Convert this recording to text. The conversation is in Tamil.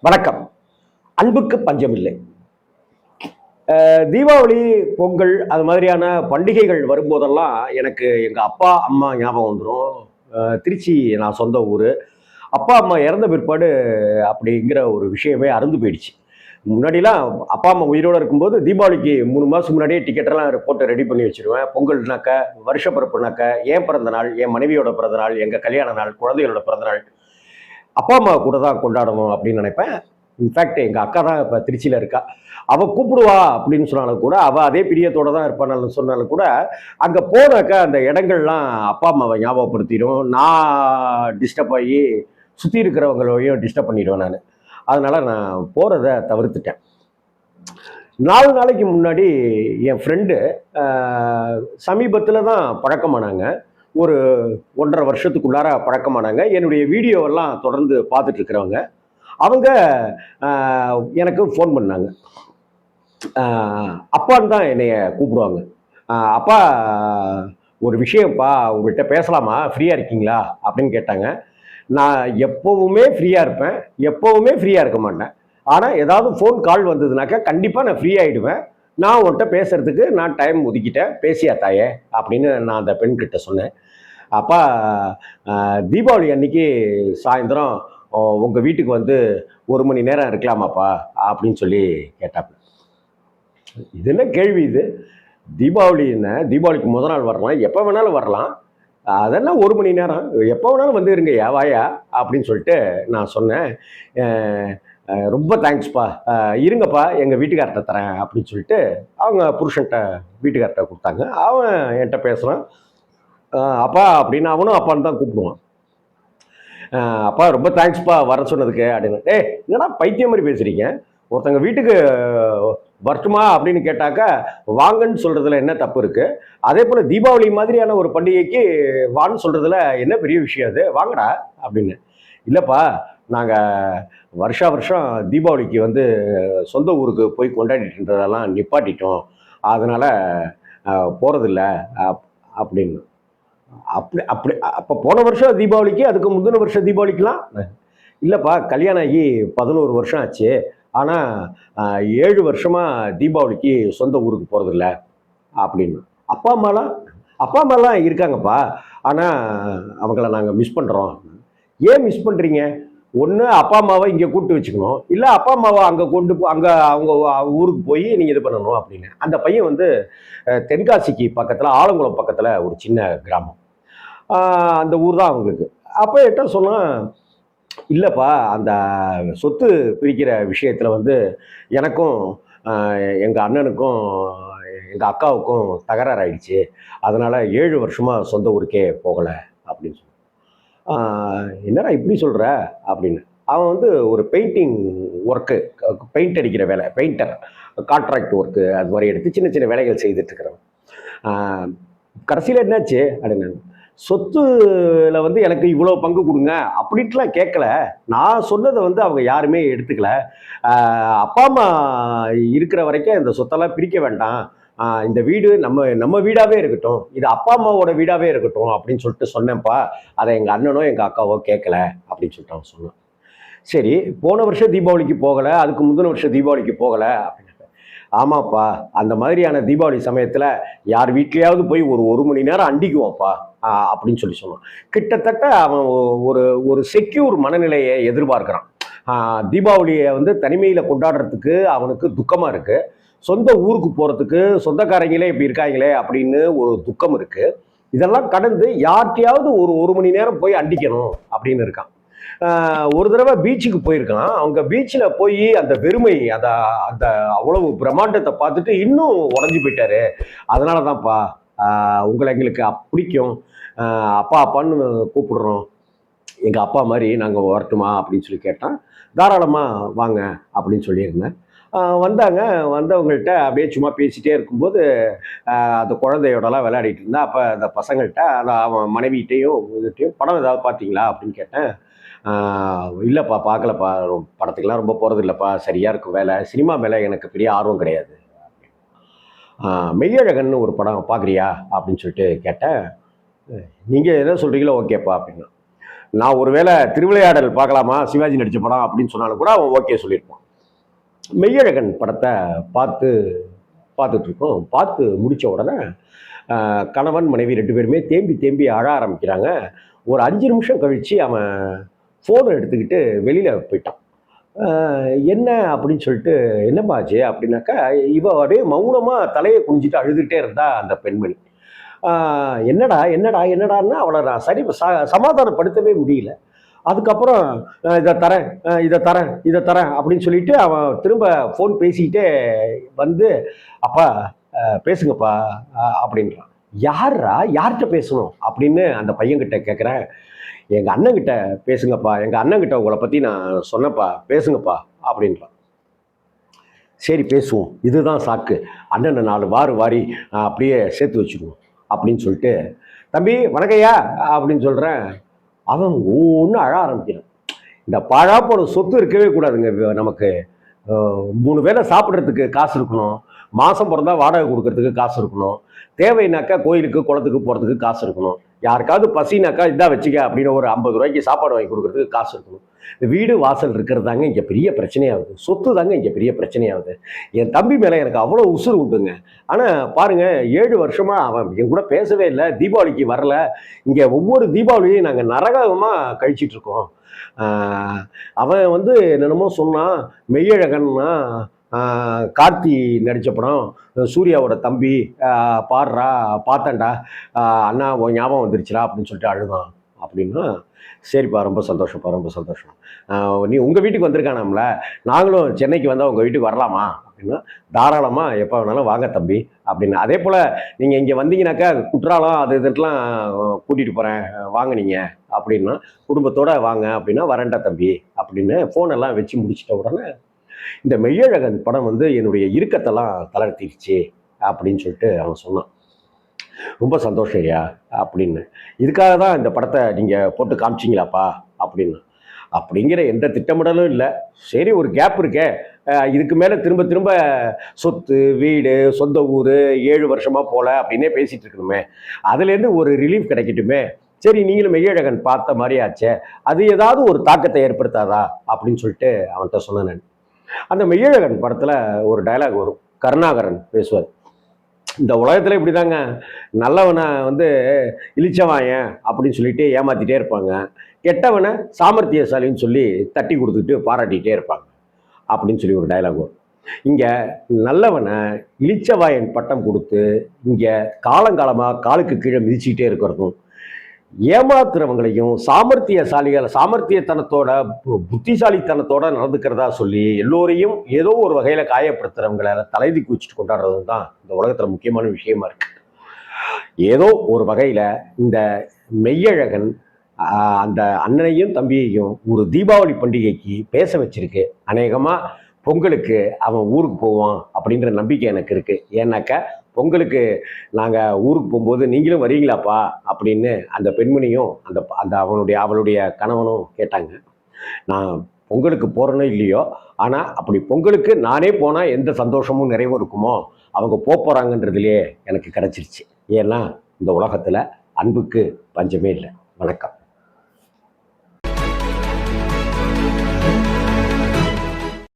வணக்கம். அன்புக்கு பஞ்சமில்லை. தீபாவளி, பொங்கல் அது மாதிரியான பண்டிகைகள் வரும்போதெல்லாம் எனக்கு எங்க அப்பா, அம்மா ஞாபகம் வந்துரும். திருச்சி நான் சொந்த ஊரு. அப்பா, அம்மா இறந்த பிற்பாடு அப்படிங்கிற ஒரு விஷயமே அறுந்து போயிடுச்சு. முன்னாடிலாம் அப்பா, அம்மா உயிரோட இருக்கும்போது தீபாவளிக்கு 3 மாசம் முன்னாடியே டிக்கெட்டெல்லாம் போட்டு ரெடி பண்ணி வச்சுருவேன். பொங்கல்னாக்க, வருஷ பிறப்புனாக்க, என் பிறந்த நாள், என் மனைவியோட பிறந்த நாள், எங்க கல்யாண நாள், குழந்தைகளோட பிறந்த நாள், அப்பா, அம்மா கூட தான் கொண்டாடணும் அப்படின்னு நினைப்பேன். இன்ஃபேக்ட் எங்க அக்கா தான் இப்ப திருச்சியில இருக்கா. அவ கூப்பிடுவா அப்படின்னு சொன்னாலும் கூட, அவ அதே பிரியத்தோட தான் இருப்பான்னு சொன்னாலும் கூட, அங்க போனாக்கா அந்த இடங்கள்லாம் அப்பா, அம்மாவ ஞாபகப்படுத்திரும். நான் டிஸ்டர்ப் ஆயி, சுத்தி இருக்கிறவங்களையும் டிஸ்டர்ப் பண்ணிடுவேன் நானு. அதனால நான் போறத தவிர்த்துட்டேன். 4 நாளைக்கு முன்னாடி என் ஃப்ரெண்டு அ சமீபத்தில தான் பழக்கமானாங்க. ஒரு 1 1/2 வருஷத்துக்குள்ளார பழக்கமானாங்க. என்னுடைய வீடியோவெல்லாம் தொடர்ந்து பார்த்துட்டு இருக்கிறவங்க. அவங்க அ எனக்கு ஃபோன் பண்ணாங்க. அ அப்பான்னு தான் என்னைய கூப்பிடுவாங்க. "அப்பா, ஒரு விஷயம்ப்பா, உங்கள்ட்ட பேசலாமா? ஃப்ரீயா இருக்கீங்களா?" அப்படின்னு கேட்டாங்க. நான் எப்பவுமே ஃப்ரீயா இருப்பேன். எப்பவுமே ஃப்ரீயா இருக்க மாட்டேன். ஆனா, ஏதாவது ஃபோன் கால் வந்ததுனாக்கா, கண்டிப்பா நான் ஃப்ரீ ஆயிடுவேன். "நான் உன்ட்ட பேசுறதுக்கு நான் டைம் ஒதுக்கிட்டேன். பேசியா தாயே" அப்படின்னு நான் அந்த பெண்கிட்ட சொன்னேன். "அப்பா, தீபாவளி அன்னைக்கு சாயந்தரம் உங்க வீட்டுக்கு வந்து 1 மணி நேரம் இருக்கலாமாப்பா?" அப்படின்னு சொல்லி கேட்டாப்புல. இது என்ன கேள்வி இது? தீபாவளி என்ன? தீபாவளிக்கு மொத நாள் வரலாம். எப்ப வேணாலும் வரலாம். அதெல்லாம் 1 மணி நேரம். எப்ப வேணாலும் வந்து இருங்கய்யா, வாயா அப்படின்னு சொல்லிட்டு நான் சொன்னேன். அ ரொம்ப தேங்க்ஸ்ப்பா. இருங்கப்பா, எங்க வீட்டுக்கார்ட்ட தரேன் அப்படின்னு சொல்லிட்டு, அவங்க புருஷன்ட்ட வீட்டுக்கார்ட்ட குடுத்தாங்க. அவன் என்ட்ட பேசுறான். அப்பா அப்படின்னு அவனும் அப்பான்னு தான் கூப்பிடுவான். அப்பா ரொம்ப தேங்க்ஸ்ப்பா வர சொன்னதுக்கு அப்படின்னு. "ஏய், என்னடா பைத்தியம் மாரி பேசுறீங்க? ஒருத்தங்க வீட்டுக்கு வரட்டுமா அப்படின்னு கேட்டாக்கா, வாங்கன்னு சொல்றதுல என்ன தப்பு இருக்கு? அதேபோல தீபாவளி மாதிரியான ஒரு பண்டிகைக்கு வான்னு சொல்றதுல என்ன பெரிய விஷயம் அது? வாங்கடா" அப்படின்னு. "இல்லப்பா, நாங்க வருஷா வருஷம் தீபாவளிக்கு வந்து சொந்த ஊருக்கு போய் கொண்டாடிட்டு இருந்ததெல்லாம் நிப்பாட்டிட்டோம். அதனால அ போறதில்ல" அப் அப்படின்னு. அப்படி அப்படி அப்ப போன வருஷம் தீபாவளிக்கு, அதுக்கு முந்தின வருஷம் தீபாவளிக்கலாம்? இல்லப்பா, கல்யாணம் ஆகி 11 வருஷம் ஆச்சு. ஆனா, அ 7 வருஷமா தீபாவளிக்கு சொந்த ஊருக்கு போறதில்ல அப்படின்னு. அப்பா, அம்மாலாம் அப்பா, அம்மாலாம் இருக்காங்கப்பா. ஆனா, அவங்கள நாங்க மிஸ் பண்றோம். ஏன் மிஸ் பண்றீங்க? ஒண்ணு அப்பா, அம்மாவ இங்க கூட்டு வச்சுக்கணும். இல்ல அப்பா, அம்மாவ அங்க கொண்டு அங்க அவங்க ஊருக்கு போய் நீங்க இது பண்ணணும் அப்படின்னு. அந்த பையன் வந்து தென்காசிக்கு பக்கத்துல, ஆலங்குளம் பக்கத்துல ஒரு சின்ன கிராமம். ஆ, அந்த ஊர் தான் அவங்களுக்கு. அப்ப என்ட்ட சொன்னா, "இல்லப்பா, அந்த சொத்து பிரிக்கிற விஷயத்துல வந்து எனக்கும், அ எங்க அண்ணனுக்கும், எங்க அக்காவுக்கும் தகராறு ஆயிடுச்சு. அதனால 7 வருஷமா சொந்த ஊருக்கே போகல" அப்படின்னு சொன்னான். "ஆ, என்னடா இப்படி சொல்ற?" அப்படின்னு. அவன் வந்து ஒரு பெயிண்டிங் ஒர்க்கு, பெயிண்ட் அடிக்கிற வேலை, பெயிண்டர். கான்ட்ராக்ட் ஒர்க்கு அது மாரி எடுத்து சின்ன சின்ன வேலைகள் செய்துட்டு இருக்கிறவன். ஆ, கடைசியில என்னாச்சு அப்படின்னாங்க. சொத்துல வந்து எனக்கு இவ்வளோ பங்கு குடுங்க அப்படின்ட்டுலாம் கேட்கல. நான் சொன்னத வந்து அவங்க யாருமே எடுத்துக்கல. அப்பா, அம்மா இருக்கிற வரைக்கும் இந்த சொத்தெல்லாம் பிரிக்க வேண்டாம். இந்த வீடு நம்ம நம்ம வீடாவே இருக்கட்டும். இது அப்பா, அம்மாவோட வீடாவே இருக்கட்டும் அப்படின்னு சொல்லிட்டு சொன்னேன்ப்பா. அத எங்க அண்ணனோ, எங்க அக்காவோ கேட்கல அப்படின்னு சொல்லிட்டு அவன் சொன்னான். சரி, போன வருஷம் தீபாவளிக்கு போகல. அதுக்கு முந்தின வருஷம் தீபாவளிக்கு போகல அப்படின்னு. ஆமாப்பா. அந்த மாதிரியான தீபாவளி சமயத்துல யார் வீட்லயாவது போய் ஒரு 1 மணி நேரம் அண்டிக்குவோம்ப்பா. அப்படின்னு சொல்லி சொன்னான். கிட்டத்தட்ட அவன் ஒரு ஒரு செக்யூர் மனநிலைய எதிர்பார்க்கிறான். ஆ, தீபாவளிய வந்து தனிமையில கொண்டாடுறதுக்கு அவனுக்கு துக்கமா இருக்கு. சொந்த ஊருக்கு போறதுக்கு சொந்தக்காரங்களே இப்படி இருக்காங்களே அப்படின்னு ஒரு துக்கம் இருக்கு. இதெல்லாம் கடந்து யார்ட்டயாவது ஒரு 1 மணி நேரம் போய் அண்டிக்கணும் அப்படின்னு இருக்கான். ஒரு தடவை பீச்சுக்கு போயிருக்கான். அவங்க பீச்ல போய் அந்த வெறுமை, அந்த அந்த அவ்வளவு பிரம்மாண்டத்தை பார்த்துட்டு இன்னும் உடைஞ்சு போயிட்டாரு. அதனால தான்ப்பா, உங்கள எங்களுக்கு பிடிக்கும். அ அப்பா அப்பான்னு கூப்பிடுறோம். எங்க அப்பா மாரி நாங்க வரட்டுமா? அப்படின்னு சொல்லி கேட்டான். தாராளமா வாங்க அப்படின்னு சொல்லியிருந்தேன். வந்தாங்க. வந்தவங்கள்ட்ட அப்படியே சும்மா பேசிட்டே இருக்கும்போது, அந்த குழந்தையோடலாம் விளையாடிட்டு இருந்தான். அப்ப அந்த பசங்கள்ட்ட, அவன் மனைவிட்டயும், இதுட்டயும் "படம் ஏதாவது பார்த்தீங்களா?" அப்படின்னு கேட்டேன். ஆ, இல்லப்பா, பார்க்கலப்பா. படத்துக்குலாம் ரொம்ப போறதில்லப்பா. சரியா இருக்கும் வேலை. சினிமா மேல எனக்கு பெரிய ஆர்வம் கிடையாது. ஆ, மெய்யழகன்னு ஒரு படம் பார்க்குறியா? அப்படின்னு சொல்லிட்டு கேட்டேன். நீங்க எத சொல்றீங்களோ ஓகேப்பா அப்படின்னா. நான் ஒருவேளை திருவிளையாடல் பார்க்கலாமா சிவாஜி நடிச்ச படம் அப்படின்னு சொன்னாலும் கூட அவன் ஓகே சொல்லியிருப்பான். மெய்யழகன் படத்தை பார்த்துட்டு இருக்கோம். பார்த்து முடித்த உடனே கணவன் மனைவி 2 பேருமே தேம்பி தேம்பி அழ ஆரம்பிக்கிறாங்க. ஒரு 5 நிமிஷம் கழித்து அவன் ஃபோனை எடுத்துக்கிட்டு வெளியில் போயிட்டான். என்ன அப்படின்னு சொல்லிட்டு, என்னம்மா ஆச்சு அப்படின்னாக்கா, இவ அப்படியே மௌனமாக தலையை குனிஞ்சிட்டு அழுதுகிட்டே இருந்தா அந்த பெண்மணி. என்னடா என்னடா என்னடான்னா அவளை நான் சமாதானப்படுத்தவே முடியல. அதுக்கப்புறம் இதை தரேன் இதை தரேன் இதை தரேன் அப்படின்னு சொல்லிட்டு அவன் திரும்ப ஃபோன் பேசிக்கிட்டே வந்து, அப்பா பேசுங்கப்பா அப்படின்றான். யார்ரா, யார்கிட்ட பேசணும் அப்படின்னு அந்த பையன்கிட்ட கேட்குறேன். எங்கள் அண்ணங்கிட்ட பேசுங்கப்பா, எங்கள் அண்ணங்கிட்ட உங்களை பற்றி நான் சொன்னப்பா, பேசுங்கப்பா அப்படின்றான். சரி பேசுவோம், இதுதான் சாக்கு, அண்ணனை 4 வாரி அப்படியே சேர்த்து வச்சுக்குவோம் அப்படின்னு சொல்லிட்டு, தம்பி வணக்கையா அப்படின்னு சொல்கிறேன். அவன் ஒன்று அழ ஆரம்பிக்கிறான். இந்த பாழாப்போட சொத்து இருக்கவே கூடாதுங்க நமக்கு. 3 வேளை சாப்பிட்றதுக்கு காசு இருக்கணும், மாதம் பிறந்தா வாடகை கொடுக்கறதுக்கு காசு இருக்கணும், தேவைனாக்கா கோயிலுக்கு குளத்துக்கு போகிறதுக்கு காசு இருக்கணும், யாருக்காவது பசினாக்கா இதான் வச்சுக்க அப்படின்னு ஒரு 50 ரூபாய்க்கு சாப்பாடு வாங்கி கொடுக்கறதுக்கு காசு இருக்கணும். இந்த வீடு வாசல் இருக்கிறது தாங்க இங்கே பெரிய பிரச்சனையாகுது, சொத்து தாங்க இங்கே பெரிய பிரச்சனையாகுது. என் தம்பி மேலே எனக்கு அவ்வளோ உசுறு உண்டுங்க. ஆனால் பாருங்க, 7 வருஷமாக அவன் என் கூட பேசவே இல்லை, தீபாவளிக்கு வரல. இங்கே ஒவ்வொரு தீபாவளியும் நாங்கள் நரகமாக கழிச்சிட்டு இருக்கோம். அவன் வந்து என்னென்னமோ சொன்னான், மெய்யழகன்னா கார்த்தி நடித்த படம், சூர்யாவோட தம்பி, பாடுறா பார்த்தேன்டா, அண்ணா உன் ஞாபகம் வந்துருச்சுடா அப்படின்னு சொல்லிட்டு அழுதான் அப்படின்னா, சரிப்பா ரொம்ப சந்தோஷம்ப்பா ரொம்ப சந்தோஷம். நீ உங்கள் வீட்டுக்கு வந்திருக்கானாம்ல, நாங்களும் சென்னைக்கு வந்தால் உங்கள் வீட்டுக்கு வரலாமா அப்படின்னா, தாராளமாக எப்போ வேணாலும் வாங்க தம்பி அப்படின்னு. அதே போல் நீங்கள் இங்கே வந்தீங்கன்னாக்கா குற்றாலம் அது இதுலாம் கூட்டிகிட்டு போகிறேன் வாங்க நீங்கள் அப்படின்னா, குடும்பத்தோடு வாங்க அப்படின்னா, வரேன்டா தம்பி அப்படின்னு ஃபோனெல்லாம் வச்சு முடிச்சிட்ட உடனே, இந்த மெய்யழகன் படம் வந்து என்னுடைய இறுக்கத்தெல்லாம் தளர்த்திடுச்சு அப்படின்னு சொல்லிட்டு அவன் சொன்னான். ரொம்ப சந்தோஷம் ஐயா அப்படின்னு. இதுக்காக தான் இந்த படத்தை நீங்கள் போட்டு காமிச்சிங்களாப்பா அப்படின்னு. அப்படிங்கிற எந்த திட்டமிடலும் இல்லை. சரி ஒரு கேப் இருக்கே, இதுக்கு மேலே திரும்ப திரும்ப சொத்து வீடு சொந்த ஊர் 7 வருஷமாக போல அப்படின்னே பேசிகிட்டு இருக்கணுமே, அதுலேருந்து ஒரு ரிலீஃப் கிடைக்கட்டுமே. சரி நீங்களும் மெய்யழகன் பார்த்த மாதிரி ஆச்சே, அது ஏதாவது ஒரு தாக்கத்தை ஏற்படுத்தாதா அப்படின்னு சொல்லிட்டு அவன்கிட்ட சொன்னேன் நான். அந்த மெய்யழகன் படத்தில் ஒரு டயலாக் வரும், கருணாகரன் பேசுவார். இந்த உலகத்தில் இப்படி தாங்க, நல்லவனை வந்து இழிச்சவாயன் அப்படின்னு சொல்லிட்டு ஏமாற்றிட்டே இருப்பாங்க, கெட்டவனை சாமர்த்தியசாலின்னு சொல்லி தட்டி கொடுத்துட்டு பாராட்டிகிட்டே இருப்பாங்க அப்படின்னு சொல்லி ஒரு டயலாக் வரும். இங்கே நல்லவனை இழிச்சவாயன் பட்டம் கொடுத்து இங்கே காலங்காலமாக காலுக்கு கீழே மிதிச்சுக்கிட்டே இருக்கிறதும், ஏமாத்துறவங்களையும் சாமர்த்தியத்தனத்தோட புத்திசாலித்தனத்தோட நடந்துக்கிறதா சொல்லி எல்லோரையும் ஏதோ ஒரு வகையில் காயப்படுத்துறவங்களை தலைதி குச்சிட்டு கொண்டாடுறது தான் இந்த உலகத்தில் முக்கியமான விஷயமா இருக்கு. ஏதோ ஒரு வகையில் இந்த மெய்யழகன் அந்த அண்ணனையும் தம்பியையும் ஒரு தீபாவளி பண்டிகைக்கு பேச வச்சிருக்கு. அநேகமாக பொங்கலுக்கு அவன் ஊருக்கு போவான் அப்படின்ற நம்பிக்கை எனக்கு இருக்குது. ஏன்னாக்கா பொங்கலுக்கு நாங்கள் ஊருக்கு போகும்போது நீங்களும் வரீங்களாப்பா அப்படின்னு அந்த பெண்மணியும் அந்த அந்த அவளுடைய கணவனும் கேட்டாங்க. நான் பொங்கலுக்கு போகிறேனோ இல்லையோ, ஆனால் அப்படி பொங்கலுக்கு நானே போனால் எந்த சந்தோஷமும் நிறைவும் இருக்குமோ அவங்க போகிறாங்கன்றதுலேயே எனக்கு கிடச்சிருச்சு. ஏன்னா இந்த உலகத்தில் அன்புக்கு பஞ்சமே இல்லை. வணக்கம்.